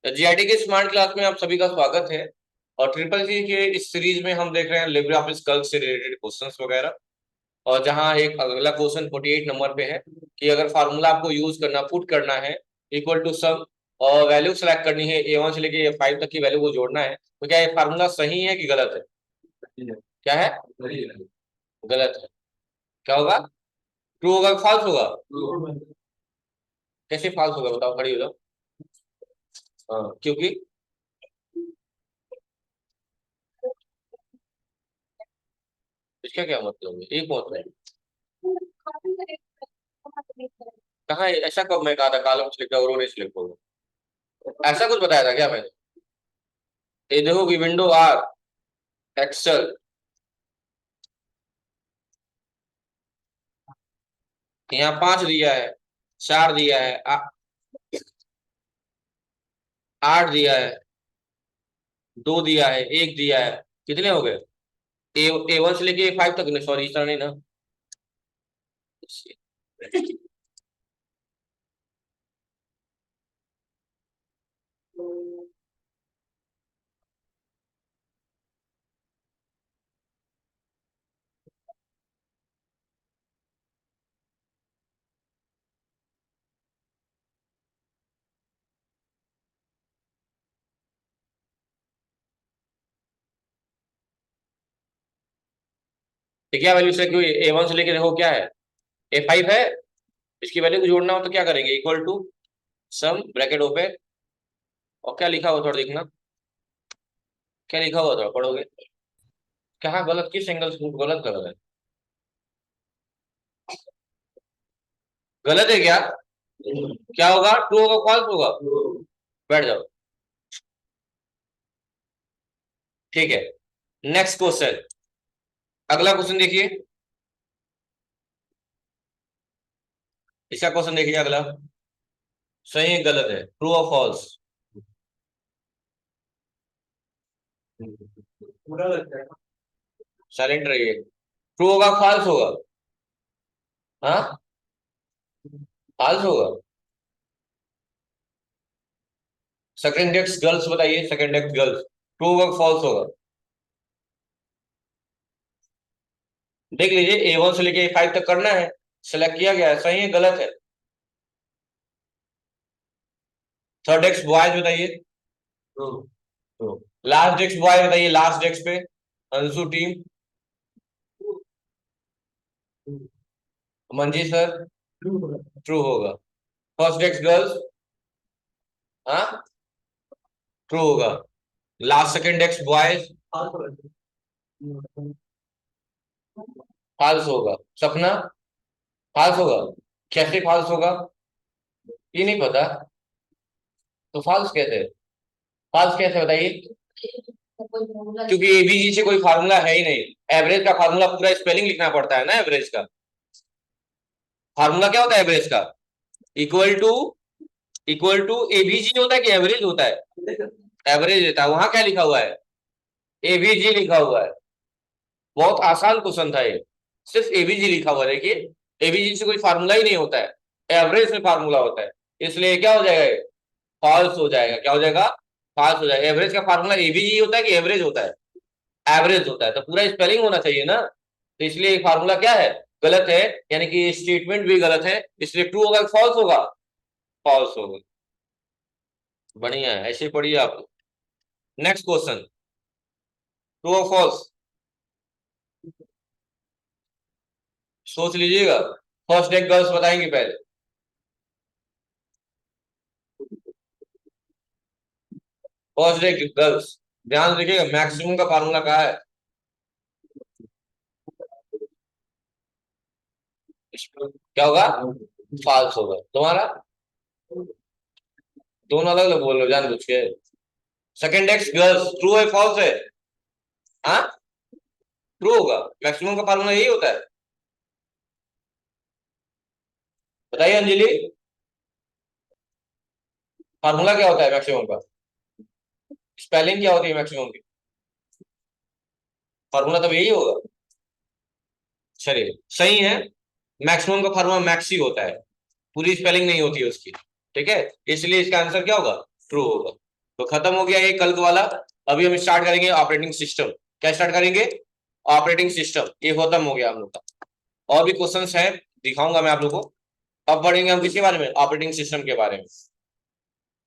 GIT के smart class में आप सभी का स्वागत है। और ट्रिपल सी के इस सीरीज में हम देख रहे हैं लिब्रे ऑफिस कैल्क से रिलेटेड क्वेश्चंस वगैरह। और जहां एक अगला क्वेश्चन 48 नंबर पे है कि अगर फार्मूला आपको यूज करना पुट करना है इक्वल टू सम और वैल्यू सेलेक्ट करनी है A1 से लेके A5 तक की वैल्यू को जोड़ना है, तो क्या ये फार्मूला सही है कि गलत है? क्या है? गलत है। क्या होगा? ट्रू होगा, फॉल्स होगा? कैसे फॉल्स होगा बताओ, खड़ी हो जाओ। हाँ, क्योंकि इसका क्या मतलब है? एक मतलब कहाँ है? ऐसा कब मैं कहा था कॉलम सिलेक्ट करो रो नहीं सिलेक्ट करो? ऐसा कुछ बताया था क्या मैंने? ये देखो कि विंडो आर एक्सेल, यहाँ 5 दिया है, 4 दिया है, 8 दिया है, 2 दिया है, 1 दिया है। कितने हो गए? A1 से लेके A5 तक? नहीं सॉरी, इस तरह नहीं ना। तो क्या वैल्यू सेलेक्ट हुई? A1 से लेके देखो क्या है, A5 है। इसकी वैल्यू को जोड़ना हो तो क्या करेंगे? Equal to sum bracket open, और क्या लिखा हुआ थोड़ा देखना, क्या लिखा हुआ थोड़ा पढ़ोगे? कहाँ गलत? किस एंगल से गलत कर रहा है? गलत है क्या? क्या होगा? ट्रू होगा, फॉल्स होगा? बैठ जाओ। ठीक है, नेक्स्ट क्वेश्चन। अगला क्वेश्चन देखिए, इसका क्वेश्चन देखिए अगला। सही है गलत है? ट्रू और फॉल्स? साइलेंट रहिए। ट्रू होगा, फॉल्स होगा? हाँ, फॉल्स होगा। सेकंड डेक्स गर्ल्स बताइए, सेकंड डेक्स गर्ल्स ट्रू होगा, फॉल्स होगा? देख लीजिए, A1 से लेके A5 तक करना है, सेलेक्ट किया गया है, सही है गलत है? थर्ड डेक्स बॉयज बताइए। ट्रू। लास्ट डेक्स बॉय बताइए, लास्ट डेक्स पे अंशु टीम, मंजी सर। ट्रू होगा। फर्स्ट डेक्स गर्ल्स, हाँ, ट्रू होगा। लास्ट सेकंड डेक्स बॉयज, फॉल्स होगा। सपना, फॉल्स होगा? कैसे फॉल्स होगा? ये नहीं पता तो फॉल्स कैसे? फॉल्स कैसे बताइए? क्योंकि एबीजी से कोई फार्मूला है ही नहीं। एवरेज का फार्मूला पूरा स्पेलिंग लिखना पड़ता है ना। एवरेज का फार्मूला क्या होता है एवरेज का? इक्वल टू, इक्वल टू एबीजी होता है कि एवरेज होता है? एवरेज होता है। वहां क्या लिखा हुआ है? एबीजी लिखा हुआ है। बहुत आसान क्वेश्चन था ये, सिर्फ एबीजी लिखा हुआ है। देखिए, एबीजी से कोई फार्मूला ही नहीं होता है, एवरेज में फार्मूला होता है। इसलिए क्या हो जाएगा? फॉल्स हो जाएगा। क्या हो जाएगा? फॉल्स हो जाएगा। एवरेज का फार्मूला एबीजी होता है कि एवरेज होता है? एवरेज होता है, तो पूरा स्पेलिंग होना चाहिए ना। तो इसलिए फार्मूला क्या है? गलत है। यानी कि स्टेटमेंट भी गलत है। इसलिए ट्रू होगा, फॉल्स होगा? फॉल्स होगा। बढ़िया है, ऐसे पढ़िए आप। नेक्स्ट क्वेश्चन, ट्रू और फॉल्स? सोच लीजिएगा। फर्स्ट डेक गर्ल्स बताएंगे पहले। फर्स्ट डेक गर्ल्स, ध्यान से देखिएगा, मैक्सिमम का फार्मूला कहा है? क्या होगा? फॉल्स होगा तुम्हारा। दोनों अलग अलग बोल रहे हो जानबूझ के। सेकंड एक्स गर्ल्स ट्रू है फॉल्स है? हाँ, ट्रू होगा। मैक्सिमम का फार्मूला यही होता है। बताइए अंजलि, फार्मूला क्या होता है मैक्सिमम का? स्पेलिंग क्या होती है मैक्सिमम की? फार्मूला तब यही होगा। चलिए, सही है। मैक्सिमम का फार्मूला मैक्सी होता है, पूरी स्पेलिंग नहीं होती है उसकी। ठीक है, इसलिए इसका आंसर क्या होगा? ट्रू होगा। तो खत्म हो गया ये कल वाला। अभी हम स्टार्ट करेंगे ऑपरेटिंग सिस्टम। क्या स्टार्ट करेंगे? Operating system. ये खत्म हो गया हम लोग का। और भी क्वेश्चंस हैं, दिखाऊंगा मैं आप लोगों को। अब पढ़ेंगे हम किसके बारे में? ऑपरेटिंग सिस्टम के बारे में।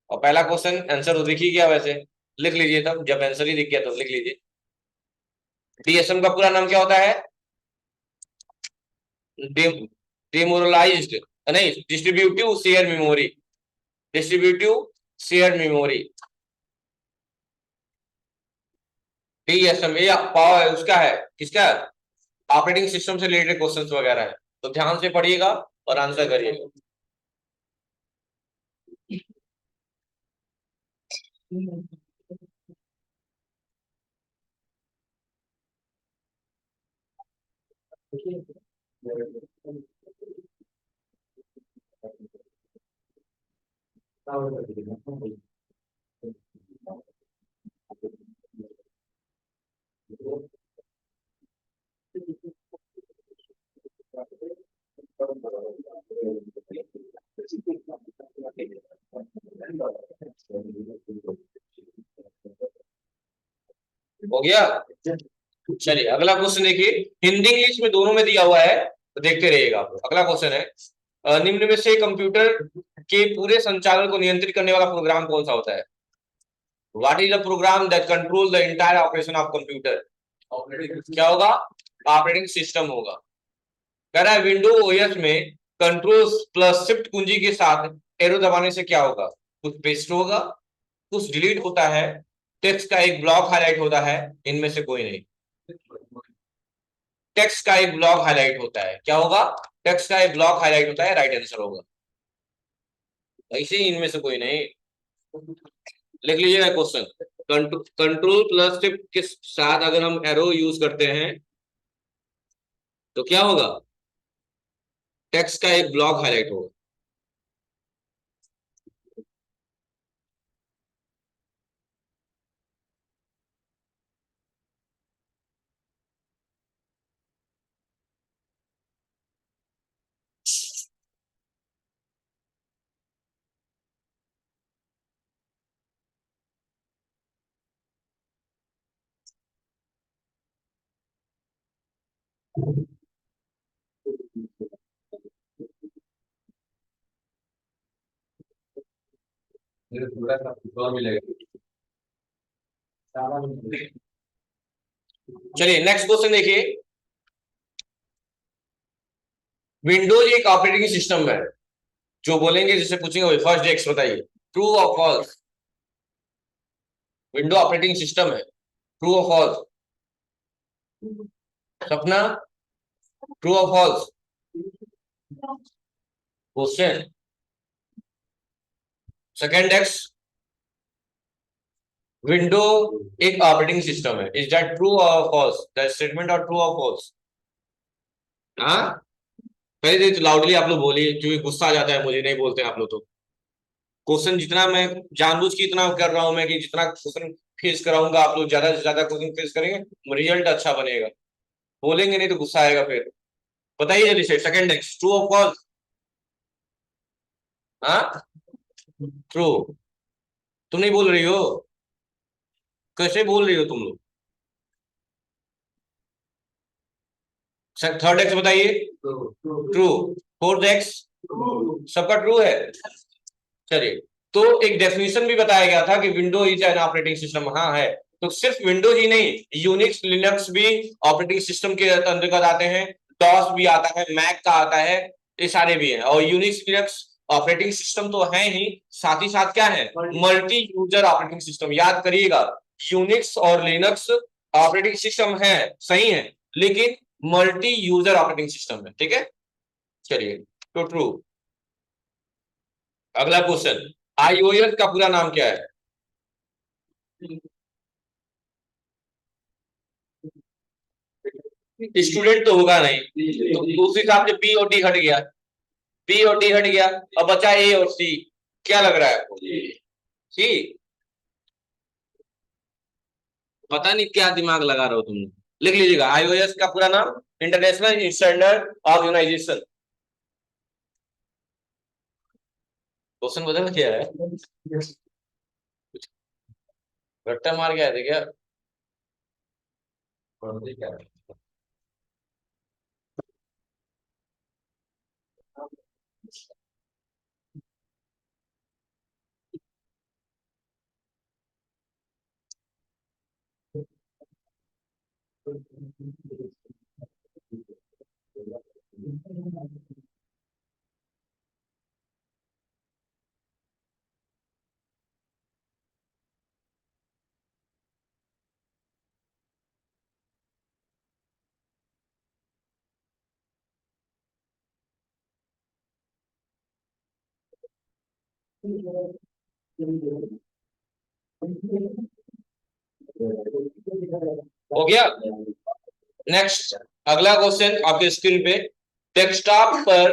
और पहला क्वेश्चन आंसर तो दिख ही गया, वैसे लिख लीजिए, तब जब आंसर ही दिख गया तो लिख लीजिए। डीएसएम का पूरा नाम क्या होता है? डिमोरलाइज्ड, नहीं, distributive share memory. Distributive share memory, DSM. ये पावर उसका है, किसका? ऑपरेटिंग सिस्टम से रिलेटेड क्वेश्चंस वगैरह है, तो ध्यान से पढ़िएगा और आंसर करिएगा। हो गया। चलिए अगला क्वेश्चन देखिए। हिंदी इंग्लिश में दोनों में दिया हुआ है, तो देखते रहिएगा आप लोग। अगला क्वेश्चन है, निम्न में से कंप्यूटर के पूरे संचालन को नियंत्रित करने वाला प्रोग्राम कौन सा होता है? What is the program that control the entire operation of computer? क्या होगा? ऑपरेटिंग सिस्टम होगा। कह रहा है विंडो ओएस में कंट्रोल प्लस शिफ्ट कुंजी के साथ एरो दबाने से क्या होगा? कुछ पेस्ट होगा, कुछ डिलीट होता है, टेक्स्ट का एक ब्लॉक हाईलाइट होता है, इनमें से कोई नहीं। टेक्स्ट का एक ब्लॉक हाईलाइट होता है, क्या होगा? टेक्स्ट का एक ब्लॉक हाईलाइट होता है, राइट आंसर होगा। ऐसे ही इनमें से कोई नहीं। लिख लीजिएगा क्वेश्चन। कंट्रोल प्लस शिफ्ट के साथ अगर हम एरो यूज करते हैं तो क्या होगा? टेक्स्ट का एक ब्लॉक हाईलाइट होगा। चलिए नेक्स्ट क्वेश्चन देखिए। विंडोज एक ऑपरेटिंग सिस्टम है, जो बोलेंगे जिससे पूछेंगे फर्स्ट एक्स बताइए, ट्रू और फॉल्स? विंडो ऑपरेटिंग सिस्टम है, ट्रू और फॉल्स? सपना, ट्रू और false? Question. Second X, window एक ऑपरेटिंग सिस्टम है, इज दैट ट्रू और फॉल्स? द स्टेटमेंट और ट्रू और फॉल्स? हाँ, पहले तो लाउडली आप लोग बोलिए, क्योंकि गुस्सा आ जाता है मुझे, नहीं बोलते आप लोग तो। क्वेश्चन जितना मैं जानबूझ के इतना कर रहा हूं मैं, कि जितना क्वेश्चन फेस कराऊंगा आप लोग ज्यादा से ज्यादा क्वेश्चन फेस करेंगे, रिजल्ट अच्छा बनेगा। बोलेंगे नहीं तो गुस्सा आएगा फिर। बताइए जल्दी से, सेकंड एक्स ट्रू और फॉल्स? हाँ, ट्रू। तुम नहीं बोल रही हो? कैसे बोल रही हो तुम लोग? थर्ड एक्स बताइए। ट्रू। Fourth x? सबका ट्रू है। चलिए, तो एक डेफिनेशन भी बताया गया था कि window is an operating system. हाँ है। तो सिर्फ विंडोज ही नहीं, यूनिक्स लिनक्स भी ऑपरेटिंग सिस्टम के अंतर्गत आते हैं। डॉस भी आता है, मैक का आता है, ये सारे भी हैं। और यूनिक्स लिनक्स ऑपरेटिंग सिस्टम तो है ही, साथ ही साथ क्या है? Multi user operating system. याद करिएगा, यूनिक्स और लिनक्स ऑपरेटिंग सिस्टम है, सही है, लेकिन मल्टी यूजर ऑपरेटिंग सिस्टम है। ठीक है, चलिए, तो ट्रू। अगला क्वेश्चन, आईओएस का पूरा नाम क्या है? स्टूडेंट तो होगा नहीं, तो उस हिसाब से पी और डी हट गया। पी और डी हट गया, अब बचा ए और सी। क्या लग रहा है आपको? सी? पता नहीं क्या दिमाग लगा रहे हो तुम लोग। लिख लीजिएगा, आईओएस का पूरा नाम इंटरनेशनल स्टैंडर्ड ऑर्गेनाइजेशन। क्वेश्चन बदल क्या है? रट्टा मार के आए थे क्या? क्या? हो गया। नेक्स्ट, अगला क्वेश्चन आपके स्क्रीन पे। डेस्कटॉप पर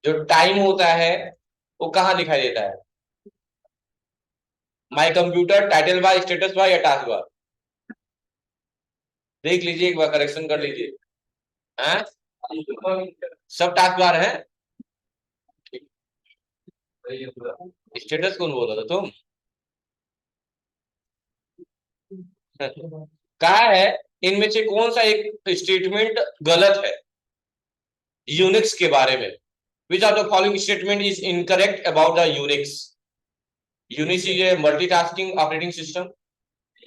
जो टाइम होता है वो कहाँ दिखाई देता है? My computer, title bar, status bar या टास्क बार? देख लीजिए एक बार, करेक्शन कर लीजिए। हैं? सब टास्क बार है। स्टेटस कौन बोल रहा था तुम? कहा है इनमें से कौन सा एक स्टेटमेंट गलत है यूनिक्स के बारे में? Which of the following statement is incorrect about the Unix? Unix is a multitasking operating system.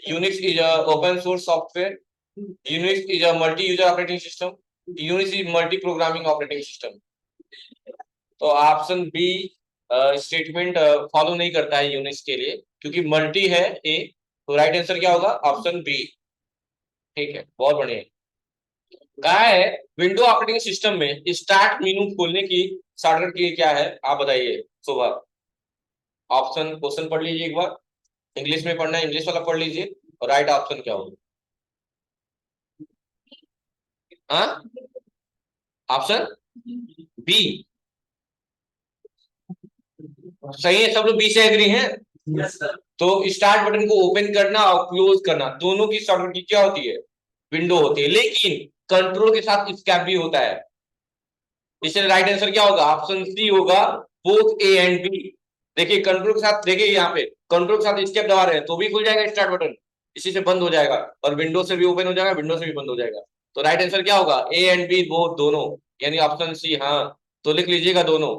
Unix is a open source software. Unix is a multi user operating system. Unix is multi programming operating system. तो option B statement follow नहीं करता है Unix के लिए, क्योंकि multi है ए। तो right answer क्या होगा? Option B. ठीक है, बहुत बढ़िया। कहा है विंडो ऑपरेटिंग सिस्टम में स्टार्ट मेनू खोलने की शॉर्टकट की क्या है? आप बताइए सुबह। ऑप्शन, क्वेश्चन पढ़ लीजिए एक बार। इंग्लिश में पढ़ना है, इंग्लिश वाला पढ़ लीजिए। और राइट ऑप्शन क्या होगा? हाँ, ऑप्शन बी सही है। सब लोग बी से एग्री हैं? Yes sir. तो स्टार्ट बटन को ओपन करना और क्लोज करना दोनों की शॉर्टकट की क्या होती है? विंडो होती है, लेकिन कंट्रोल के साथ स्कैप भी होता है। इसलिए राइट आंसर क्या होगा? ऑप्शन सी होगा, बोथ ए एंड बी। देखिए कंट्रोल के साथ, देखिए यहाँ पे कंट्रोल के साथ स्केप दबा रहे हैं तो भी खुल जाएगा स्टार्ट बटन, इसी से बंद हो जाएगा। और विंडो से भी ओपन हो जाएगा, विंडो से भी बंद हो जाएगा। तो राइट आंसर क्या होगा? ए एंड बी बोथ, दोनों, यानी ऑप्शन सी। हाँ, तो लिख लीजिएगा दोनों।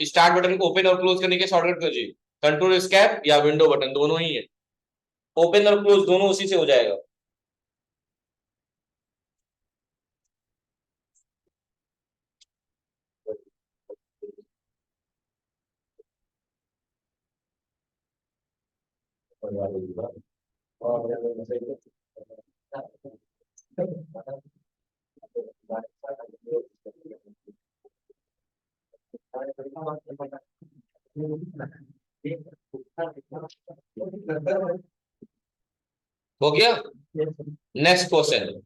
स्टार्ट बटन को ओपन और क्लोज करने के शॉर्टकट कीजिए, कंट्रोल स्केप या विंडो बटन, दोनों ही है। ओपन और क्लोज दोनों उसी से हो जाएगा। हो गया। नेक्स्ट क्वेश्चन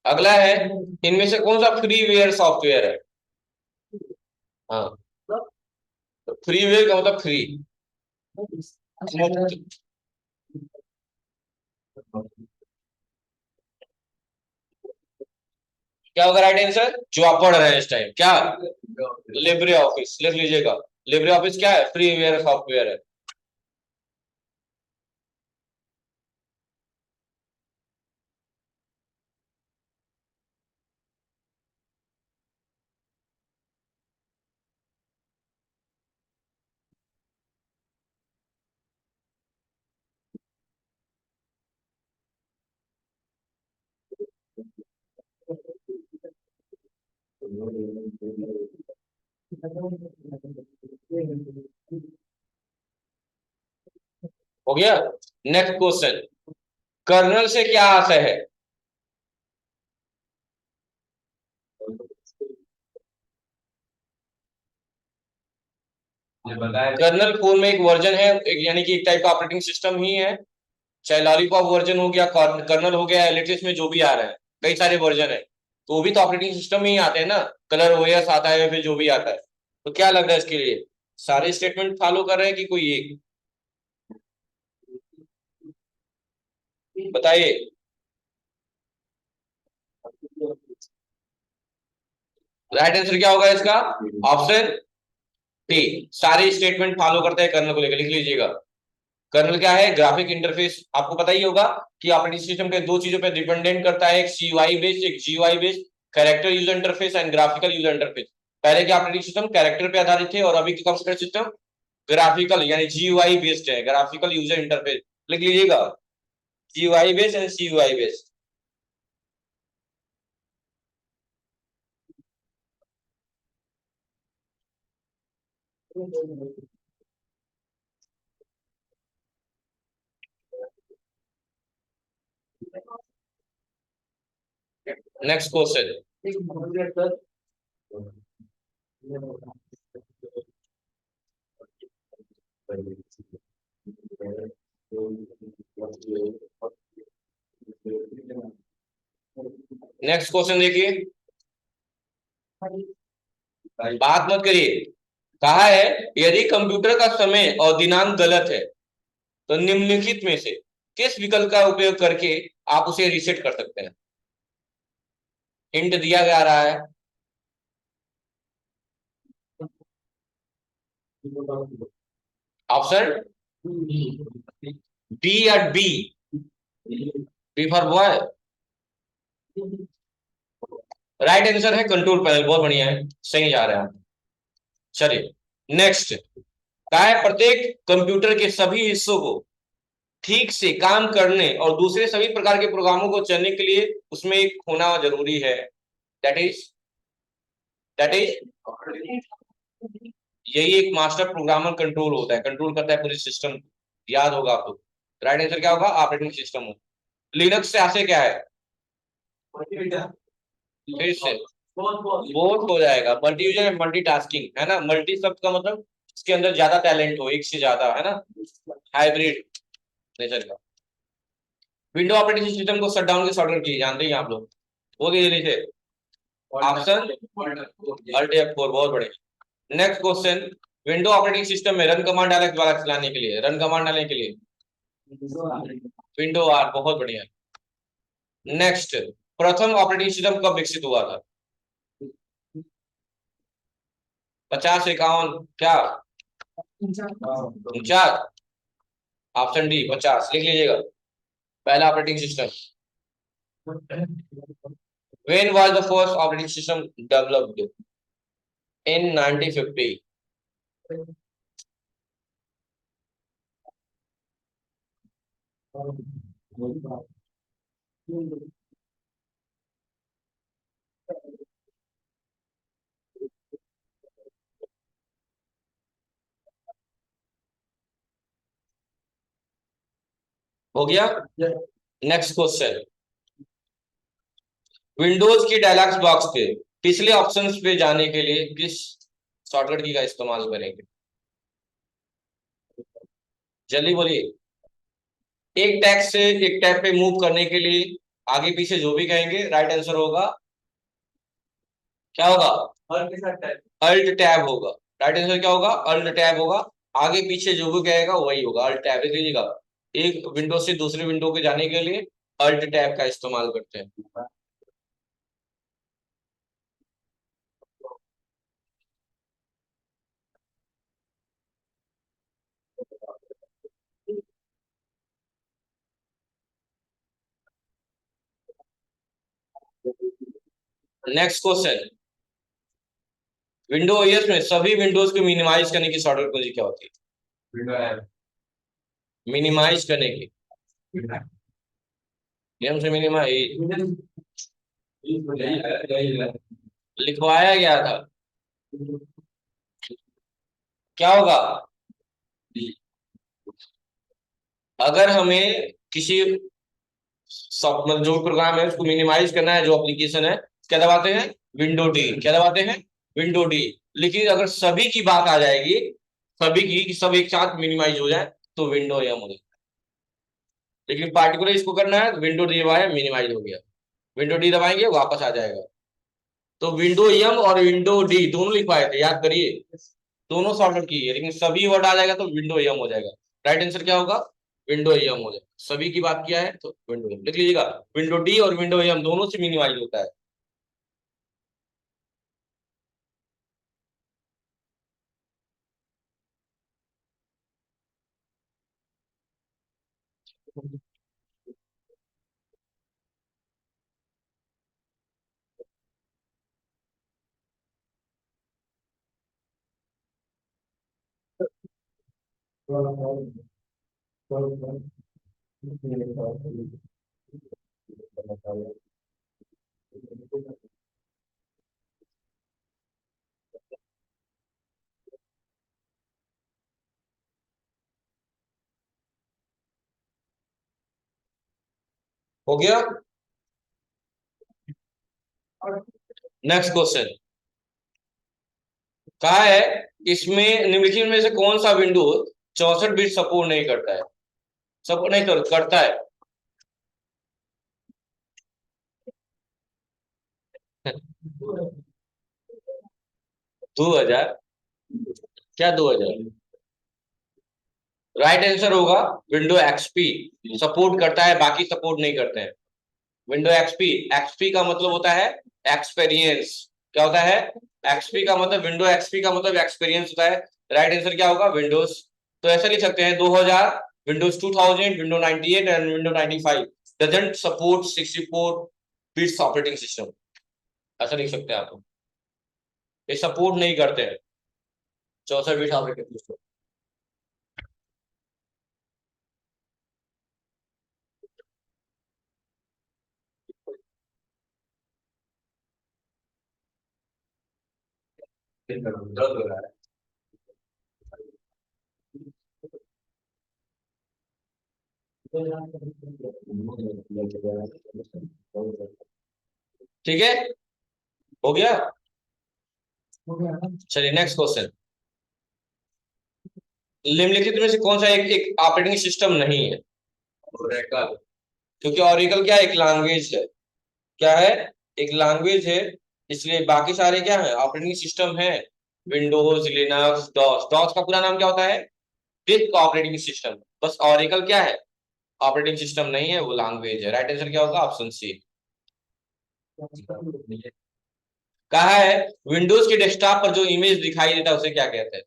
अगला है, इनमें से कौन सा फ्रीवेयर सॉफ्टवेयर है? हाँ, फ्रीवेयर का मतलब फ्री, मुफ्त। क्या होगा राइट आंसर जो आप पढ़ रहे हैं इस टाइम? क्या? लिब्रे ऑफिस, लिख लीजिएगा। लिब्रे ऑफिस क्या है? फ्रीवेयर सॉफ्टवेयर है। हो गया। नेक्स्ट क्वेश्चन, कर्नल से क्या आशय है? कर्नल फोन में एक वर्जन है, यानी कि एक टाइप का ऑपरेटिंग सिस्टम ही है। चाहे लॉलीपॉप वर्जन हो गया, कर्नल हो गया, एलिटिस में जो भी आ रहा है, कई सारे वर्जन है, तो वो भी तो ऑपरेटिंग सिस्टम में ही आते हैं ना। कलर ओएस आता है, फिर जो भी आता है। तो क्या लग रहा है इसके लिए? सारे स्टेटमेंट फॉलो कर रहे हैं कि कोई एक? बताइए। राइट आंसर क्या होगा इसका? ऑप्शन डी, सारे स्टेटमेंट फॉलो करते हैं कर्नल को लेकर, लिख लीजिएगा। कर्नल क्या है? Graphic interface. आपको पता ही होगा कि ऑपरेटिंग सिस्टम के दो चीजों पर डिपेंडेंट करता है, एक सीयूआई बेस्ड, एक GUI based, character user interface and graphical user interface. पहले के ऑपरेटिंग सिस्टम कैरेक्टर पे आधारित थे और अभी के कंप्यूटर सिस्टम ग्राफिकल यानी जीयूआई बेस्ड है, ग्राफिकल यूजर इंटरफेस। लिख लीजिएगा, GUI based and CUI based. Next question. Next question देखिए, बात मत करिए। कहा है यदि कंप्यूटर का समय और दिनांक गलत है तो निम्नलिखित में से किस विकल्प का उपयोग करके आप उसे रीसेट कर सकते हैं? हिंट दिया जा रहा है। ऑप्शन डी या B? B for boy. Right answer है कंट्रोल पैनल। बहुत बढ़िया है, सही जा रहे हैं आप। चलिए नेक्स्ट। कहा है प्रत्येक कंप्यूटर के सभी हिस्सों को ठीक से काम करने और दूसरे सभी प्रकार के प्रोग्रामों को चलने के लिए उसमें एक होना जरूरी है। दैट इज दैट इज यही एक मास्टर प्रोग्रामर कंट्रोल होता है, कंट्रोल करता है पूरे सिस्टम। याद होगा आपको। राइट आंसर क्या होगा? ऑपरेटिंग सिस्टम हो। लिनक्स से आशय क्या है? फिर से बोथ हो जाएगा। मल्टी यूजर मल्टीटास्किंग है ना। मल्टी शब्द का मतलब इसके अंदर ज्यादा टैलेंट हो, एक से ज्यादा, है ना। हाइब्रिड नेचर का। विंडो ऑपरेटिंग सिस्टम को शट डाउन के शॉर्टकट की जानते हैं आप लोग? वो किस थे? Option alt F4। बहुत बड़े। Next question. Window operating system में रन कमांड डायरेक्ट द्वारा चलाने के लिए, रन कमांड डालने के लिए विंडो आर। बहुत बढ़िया। नेक्स्ट। प्रथम ऑपरेटिंग सिस्टम कब विकसित हुआ था? 50, 51, क्या? 49। ऑप्शन डी 50 लिख लीजिएगा। पहला operating system. When was the first operating system developed? In 1950। हो गया। Next question. विंडोज की डायलॉग्स बॉक्स के पिछले ऑप्शंस पे जाने के लिए किस शॉर्टकट की का इस्तेमाल करेंगे? जल्दी बोलिए। एक टैग से एक टैब पे मूव करने के लिए आगे पीछे जो भी कहेंगे राइट आंसर होगा। क्या होगा? अल्ट टैब होगा। राइट आंसर क्या होगा? अल्ट टैब होगा। आगे पीछे जो भी कहेगा वही होगा, अल्ट टैब। देख लीजिएगा, एक विंडो से दूसरे विंडो के जाने के लिए अल्ट टैब का इस्तेमाल करते हैं। Next question. विंडो ओएस में सभी विंडोज को मिनिमाइज करने की शॉर्टकट कुंजी क्या होती है? मिनिमाइज करने की। एम से मिनिमाइज लिखवाया गया था। क्या होगा? अगर हमें किसी मतलब जो प्रोग्राम है उसको मिनिमाइज करना है, जो एप्लीकेशन है, क्या दबाते हैं? Window D. क्या दबाते हैं? Window D. लेकिन अगर सभी की बात आ जाएगी, सभी की कि सब एक साथ मिनिमाइज हो जाए, तो विंडो एम हो जाए। लेकिन पार्टिकुलर इसको करना है, विंडो डी दबाया, मिनिमाइज हो गया। विंडो डी दबाएंगे वापस आ जाएगा। तो विंडो एम और विंडो डी दोनों लिखवाए थे, याद करिए। दोनों शॉर्टकट की है, लेकिन सभी वर्ड आ जाएगा तो विंडो एम हो जाएगा। राइट आंसर क्या होगा? विंडो एम हो जाएगा। सभी की बात किया है तो विंडो एम लिख लीजिएगा। विंडो डी और विंडो एम दोनों से मिनिमाइज होता है। हो गया। नेक्स्ट क्वेश्चन कहा है, इसमें निम्नलिखित में से कौन सा विंडोज 64 बिट सपोर्ट नहीं करता है? सपोर्ट नहीं करता है। 2000? क्या 2000? राइट आंसर होगा विंडो एक्सपी। सपोर्ट करता है, बाकी सपोर्ट नहीं करते हैं। विंडो एक्सपी, एक्सपी का मतलब होता है एक्सपीरियंस। क्या होता है? एक्सपी का मतलब, विंडो एक्सपी का मतलब एक्सपीरियंस होता है। राइट आंसर क्या होगा? विंडोज। तो ऐसा लिख सकते हैं 2000, Windows 2000, window 98 and window 95 doesn't support 64 bits operating system. ऐसा लिख सकते हैं आप। ये सपोर्ट नहीं करते हैं 64 बिट ऑपरेटिंग सिस्टम। दर्द हो रहा है। ठीक है, हो गया। चलिए नेक्स्ट क्वेश्चन। निम्नलिखित में से कौन सा एक ऑपरेटिंग सिस्टम नहीं है? ओरेकल। क्योंकि ओरेकल क्या है? एक लैंग्वेज है। क्या है? एक लैंग्वेज है। इसलिए बाकी सारे क्या है? ऑपरेटिंग सिस्टम है। Windows, Linux, DOS. डॉस का पूरा नाम क्या होता है? Disk operating system. बस ओरेकल क्या है? ऑपरेटिंग सिस्टम नहीं है, वो लैंग्वेज है। राइट आंसर क्या होगा? Option C. कहा है, विंडोज के डेस्कटॉप पर जो इमेज दिखाई देता है उसे क्या कहते हैं?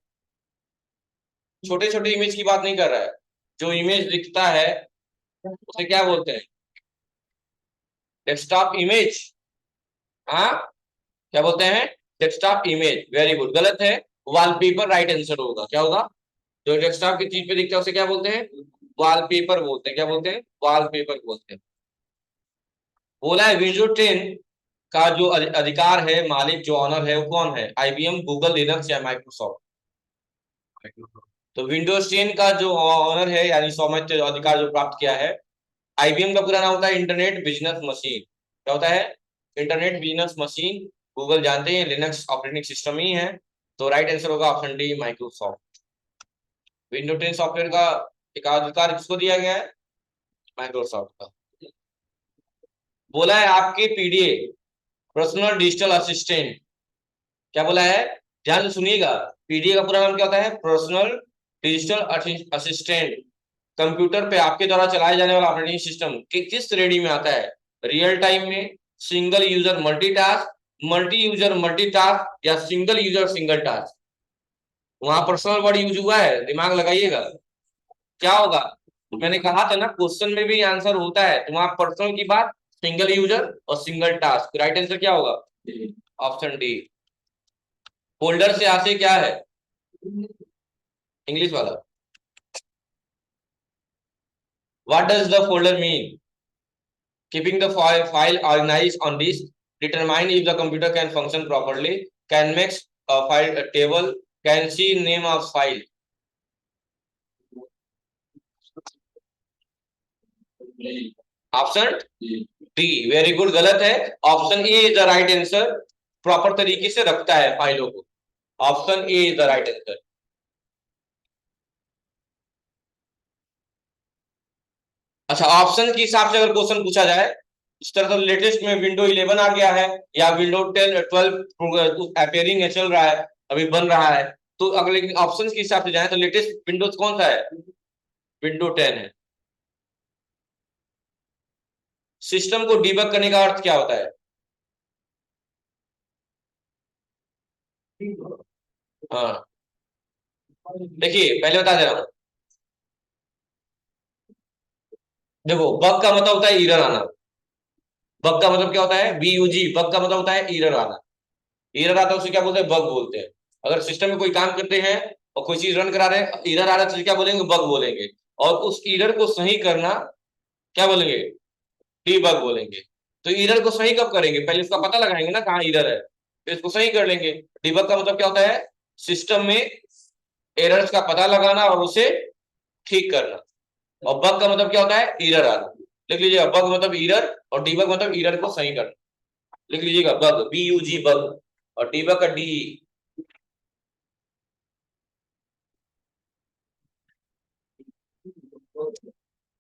छोटे छोटे इमेज की बात नहीं कर रहा है। जो इमेज दिखता है उसे क्या बोलते हैं? Desktop image. हाँ, क्या बोलते हैं? Desktop image. Very good. गलत है, वॉलपेपर राइट आंसर होगा। क्या होगा? जो डेस्कटॉप की चीज पे दिखता है उसे क्या बोलते हैं? वॉलपेपर बोलते हैं। क्या बोलते हैं? वॉलपेपर बोलते हैं। बोला है विंडोज 10 का जो अधिकार है, मालिक जो ऑनर है वो कौन है? आईबीएम, गूगल, लिनक्स या माइक्रोसॉफ्ट? तो विंडोज 10 का जो ऑनर है यानी स्वामित्व अधिकार जो प्राप्त किया है, आईबीएम का पूरा नाम होता है इंटरनेट बिजनेस मशीन। क्या होता है? Internet business machine. गूगल जानते हैं लिनक्स ऑपरेटिंग सिस्टम ही है। तो राइट आंसर होगा option D, Microsoft. Window 10 software का एकाधिकार किसको दिया गया है? माइक्रोसॉफ्ट का। बोला है आपके पीडीए, पर्सनल डिजिटल असिस्टेंट। क्या बोला है? ध्यान से सुनिएगा। पीडीए का पूरा नाम क्या होता है? Personal digital assistant. कंप्यूटर पे आपके द्वारा चलाए जाने वाला ऑपरेटिंग सिस्टम किस श्रेणी में आता है? रियल टाइम में, single user multitask, multi user multitask या सिंगल यूजर सिंगल टास्क? वहां पर्सनल वर्ड यूज हुआ है, दिमाग लगाइएगा। क्या होगा? तो मैंने कहा था ना, क्वेश्चन में भी आंसर होता है। तो वहां पर्सनल की बात, सिंगल यूजर और सिंगल टास्क। राइट आंसर क्या होगा? Option D. फोल्डर से आशय क्या है? इंग्लिश वाला। What does the folder mean? Keeping the file organized on disk, determine if the computer can function properly, can make a file a table, can see name of file. Option D, very good. गलत है, option A is the right answer. Proper तरीके से रखता है फाइलों को। Option A is the right answer. अच्छा, option के हिसाब से अगर क्वेश्चन पूछा जाए, इस तरह तो लेटेस्ट में विंडो 11 आ गया है, या विंडो 12 अपेयरिंग है, चल रहा है, अभी बन रहा है। तो अगर लेकिन ऑप्शन के हिसाब से जाए तो लेटेस्ट विंडोज कौन सा है? विंडो 10 है। सिस्टम को डीबग करने का अर्थ क्या होता है? हाँ, देखिए पहले बता दे रहा हूँ। देखो बग का मतलब होता है एरर आना। बग का मतलब क्या होता है, BUG, बग का मतलब होता है एरर आना। एरर आता है उसे क्या बोलते हैं, बग बोलते हैं। अगर सिस्टम में कोई काम करते हैं और कोई चीज रन करा रहे हैं, एरर आ रहा है तो उसे क्या बोलेंगे, बग बोलेंगे। और उस एरर को सही करना क्या बोलेंगे, डीबग बोलेंगे। तो एरर को सही कब करेंगे, पहले इसका पता लगाएंगे ना कहाँ एरर है, फिर इसको सही कर लेंगे। डीबग का मतलब क्या होता है, सिस्टम में एरर्स का पता लगाना और उसे ठीक करना। और बग का मतलब क्या होता है, एरर आना। लिख लीजिएगा, बग मतलब एरर और डीबग मतलब एरर को सही करना। लिख लीजिएगा, बग, BUG, बग। और डीबग का डी।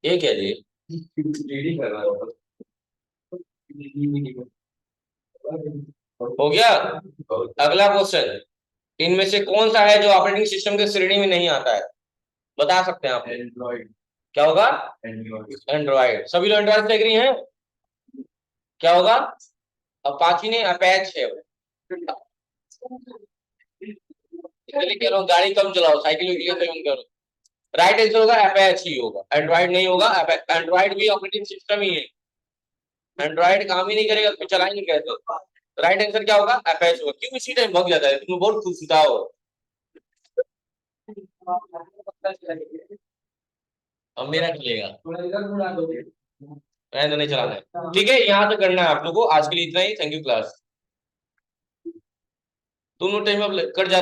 ये क्या जी, रीडिंग कर रहा हूँ। हो गया। अगला क्वेश्चन, इनमें से कौन सा है जो ऑपरेटिंग सिस्टम के श्रेणी में नहीं आता है, बता सकते हैं आप? एंड्रॉइड। क्या होगा, एंड्रॉइड। सभी लोग एंड्रॉइड से एग्री हैं? क्या होगा, अपाची नहीं, अपैच है। इसलिए कह रहा हूँ गाड़ी कम चलाओ, साइकिल कम करो। राइट आंसर होगा अपैच ही होगा, एंड्रॉइड नहीं होगा। एंड्रॉइड भी ऑपरेटिंग सिस्टम ही है। एंड्रॉइड काम ही नहीं करेगा तो चलाएंगे कैसे? राइट आंसर क्या होगा, अपैच होगा। क्यों इसी टाइम भग जाता है, तुम बहुत खुश हो। अब मेरा चलेगा, मैं तो नहीं चलाना है। ठीक है, यहाँ से करना है आप लोगों को। आज के लिए इतना ही। Thank you class. दोनों टाइम अब कट जा रहा है।